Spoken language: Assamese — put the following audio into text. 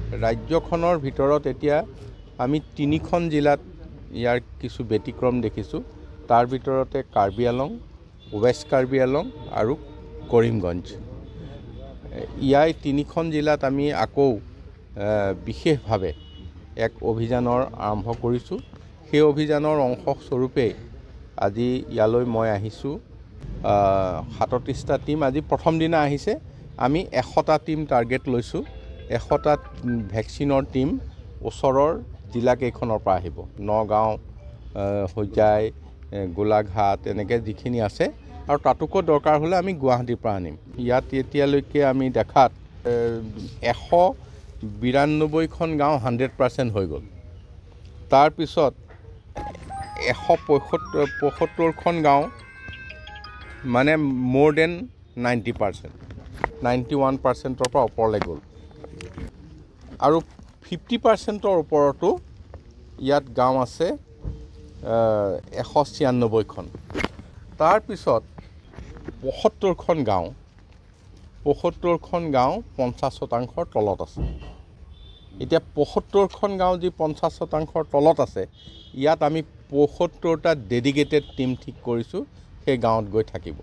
ৰাজ্যখনৰ ভিতৰত এতিয়া আমি 3খন জিলাত ইয়াৰ কিছু ব্যতিক্ৰম দেখিছোঁ। তাৰ ভিতৰতে কাৰ্বি আংলং, ৱেষ্ট কাৰ্বি আংলং আৰু কৰিমগঞ্জ। ইয়াৰ 3খন জিলাত আমি আকৌ বিশেষভাৱে এক অভিযানৰ আৰম্ভ কৰিছোঁ। সেই অভিযানৰ অংশস্বৰূপে আজি ইয়ালৈ মই আহিছোঁ। 37টা টিম আজি প্ৰথম দিনা আহিছে। আমি 100টা টিম টাৰ্গেট লৈছোঁ। 100টা ভেকচিনৰ টিম ওচৰৰ জিলাকেইখনৰ পৰা আহিব। নগাঁও, হোজাই, গোলাঘাট এনেকৈ যিখিনি আছে, আৰু তাতোকৈ দৰকাৰ হ'লে আমি গুৱাহাটীৰ পৰা আনিম। ইয়াত এতিয়ালৈকে আমি দেখাত 192খন গাঁও 100% হৈ গ'ল। তাৰপিছত 175খন গাঁও মানে মোৰ দেন 90%, 91%ৰ পৰা ওপৰলৈ গ'ল। আৰু 50%ৰ ওপৰতো ইয়াত গাঁও আছে 196খন। তাৰপিছত 75খন গাঁও 50%ৰ তলত আছে। এতিয়া 75খন গাঁও যি 50%ৰ তলত আছে, ইয়াত আমি 75টা ডেডিকেটেড টিম ঠিক কৰিছোঁ, সেই গাঁৱত গৈ থাকিব।